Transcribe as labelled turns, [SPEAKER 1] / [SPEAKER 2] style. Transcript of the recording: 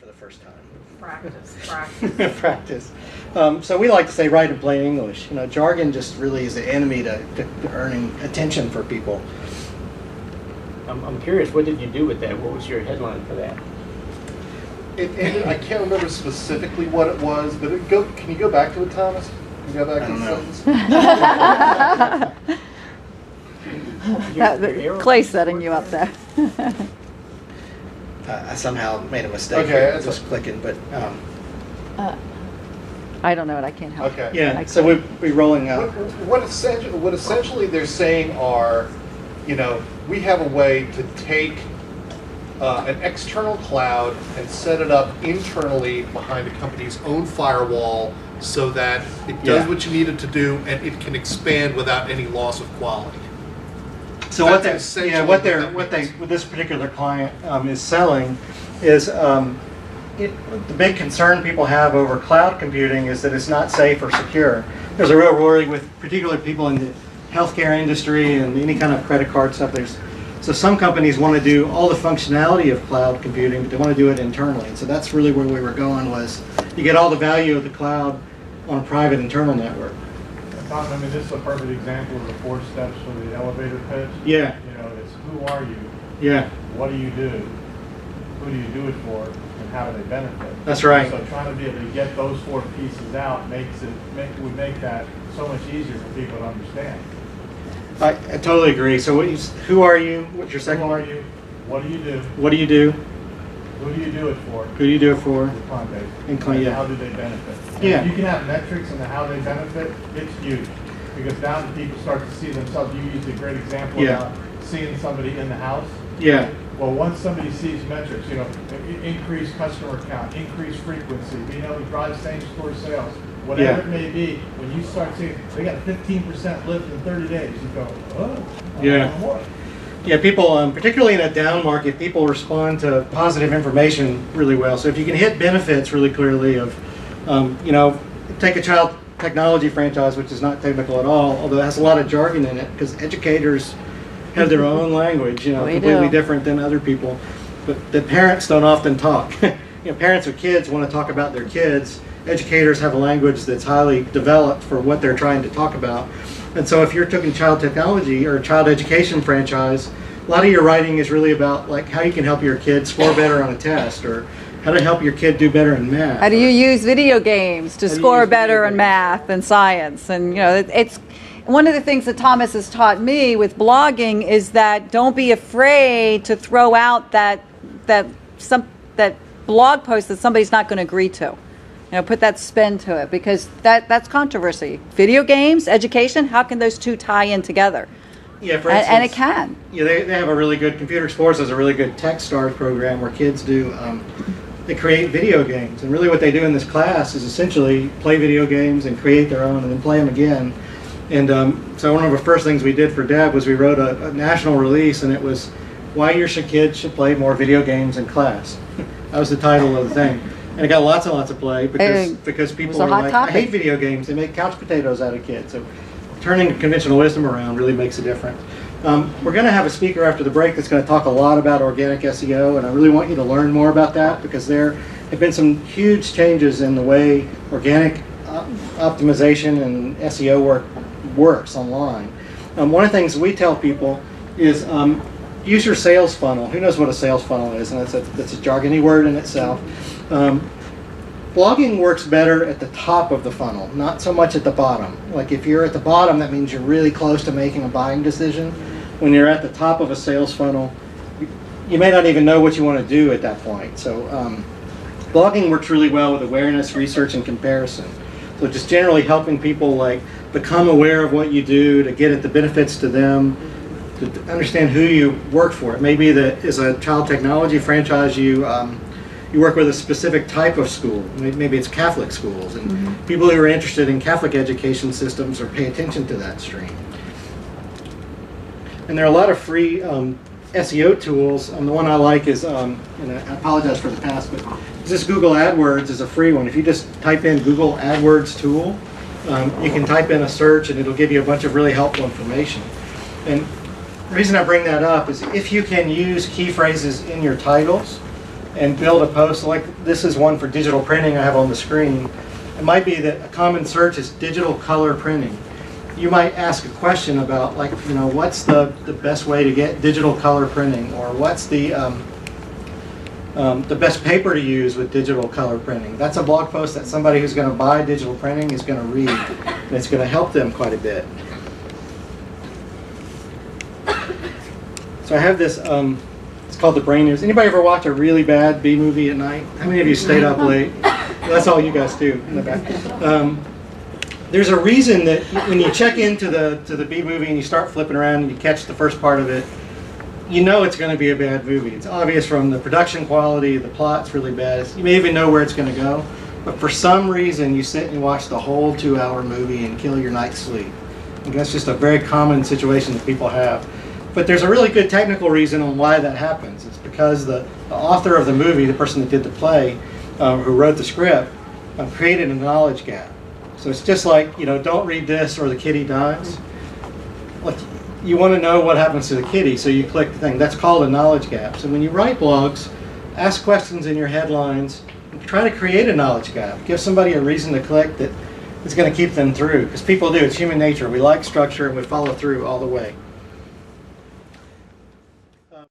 [SPEAKER 1] the first time.
[SPEAKER 2] Practice.
[SPEAKER 1] Practice. So we like to say write in plain English. You know, jargon just really is the enemy to earning attention for people.
[SPEAKER 3] I'm curious, what did you do with that? What was your headline for that?
[SPEAKER 4] I can't remember specifically what it was, but can you go back to it, Thomas? Can you go back to the sentence?
[SPEAKER 5] Clay setting you up there.
[SPEAKER 1] I somehow made a mistake.
[SPEAKER 4] Okay,
[SPEAKER 1] It was clicking, but
[SPEAKER 5] I don't know it. I can't help.
[SPEAKER 4] Okay.
[SPEAKER 1] yeah. So we're rolling out.
[SPEAKER 4] What essentially they're saying are, you know, we have a way to take an external cloud and set it up internally behind a company's own firewall so that it does what you need it to do and it can expand without any loss of quality.
[SPEAKER 1] So what this particular client is selling is the big concern people have over cloud computing is that it's not safe or secure. There's a real worry with particular people in the healthcare industry and any kind of credit card stuff. So some companies want to do all the functionality of cloud computing, but they want to do it internally. And so that's really where we were going, was you get all the value of the cloud on a private internal network.
[SPEAKER 6] Tom, I mean, this is a perfect example of the 4 steps for the elevator pitch.
[SPEAKER 1] Yeah.
[SPEAKER 6] You know, it's who are you?
[SPEAKER 1] Yeah.
[SPEAKER 6] What do you do? Who do you do it for? And how do they benefit?
[SPEAKER 1] That's right.
[SPEAKER 6] So trying to be able to get those 4 pieces out would make that so much easier for people to understand.
[SPEAKER 1] I totally agree. So who are you? What's your second one?
[SPEAKER 6] Who are you? What do you do?
[SPEAKER 1] What do you do?
[SPEAKER 6] Who do you do it for?
[SPEAKER 1] Who do you do it for?
[SPEAKER 6] The client base.
[SPEAKER 1] And yeah.
[SPEAKER 6] How do they benefit? And
[SPEAKER 1] Yeah.
[SPEAKER 6] if you can have metrics on how they benefit, it's huge. Because now that people start to see themselves, you used a great example about seeing somebody in the house.
[SPEAKER 1] Yeah.
[SPEAKER 6] Well, once somebody sees metrics, you know, increased customer count, increased frequency, being able to drive same-store sales, whatever it may be, when you start seeing they got a 15% lift in 30 days, you go, oh,
[SPEAKER 1] yeah.
[SPEAKER 6] More.
[SPEAKER 1] Yeah, people, particularly in a down market, people respond to positive information really well. So if you can hit benefits really clearly of, you know, take a child technology franchise, which is not technical at all, although it has a lot of jargon in it, because educators have their own language, you know, completely different than other people. But the parents don't often talk. You know, parents of kids want to talk about their kids. Educators have a language that's highly developed for what they're trying to talk about. And so if you're taking child technology or a child education franchise, a lot of your writing is really about like how you can help your kid score better on a test, or how to help your kid do better in math.
[SPEAKER 5] How do you use video games to score better in math and science? And you know, it's one of the things that Thomas has taught me with blogging is that don't be afraid to throw out that blog post that somebody's not going to agree to. You know, put that spin to it, because that's controversy. Video games, education, how can those two tie in together?
[SPEAKER 1] Yeah, for instance,
[SPEAKER 5] and it can.
[SPEAKER 1] Yeah, they have a really good, Computer Explorers has a really good TechStars program where kids do, they create video games. And really what they do in this class is essentially play video games and create their own and then play them again. And so one of the first things we did for Deb was we wrote a national release, and it was why your kids should play more video games in class. That was the title of the thing. And it got lots and lots of play because people are like, I hate video games. They make couch potatoes out of kids. So turning conventional wisdom around really makes a difference. We're going to have a speaker after the break that's going to talk a lot about organic SEO, and I really want you to learn more about that, because there have been some huge changes in the way organic optimization and SEO works online. One of the things we tell people is use your sales funnel. Who knows what a sales funnel is? And that's a jargony word in itself. Blogging works better at the top of the funnel, not so much at the bottom. Like if you're at the bottom, that means you're really close to making a buying decision. When you're at the top of a sales funnel, you may not even know what you want to do at that point. So blogging works really well with awareness, research, and comparison. So just generally helping people like become aware of what you do, to get at the benefits to them, to understand who you work for. It may be that as a child technology franchise, you work with a specific type of school. Maybe it's Catholic schools, and people who are interested in Catholic education systems or pay attention to that stream. And there are a lot of free SEO tools. The one I like is, and I apologize for the past, but this Google AdWords is a free one. If you just type in Google AdWords tool, you can type in a search and it'll give you a bunch of really helpful information. And the reason I bring that up is if you can use key phrases in your titles, and build a post. Like this is one for digital printing I have on the screen. It might be that a common search is digital color printing. You might ask a question about, like, you know, what's the best way to get digital color printing, or what's the best paper to use with digital color printing. That's a blog post that somebody who's going to buy digital printing is going to read, and it's going to help them quite a bit. So I have this, it's called The Brain News. Anybody ever watch a really bad B movie at night? How many of you stayed up late? That's all you guys do in the back. There's a reason that when you check into the B movie and you start flipping around and you catch the first part of it, you know it's going to be a bad movie. It's obvious from the production quality, the plot's really bad. You may even know where it's going to go, but for some reason you sit and watch the whole 2-hour movie and kill your night's sleep. And that's just a very common situation that people have. But there's a really good technical reason on why that happens. It's because the author of the movie, the person that did the play, who wrote the script, created a knowledge gap. So it's just like, you know, don't read this or the kitty dies. Like, you want to know what happens to the kitty, so you click the thing. That's called a knowledge gap. So when you write blogs, ask questions in your headlines, and try to create a knowledge gap. Give somebody a reason to click that is going to keep them through. Because people do. It's human nature. We like structure and we follow through all the way.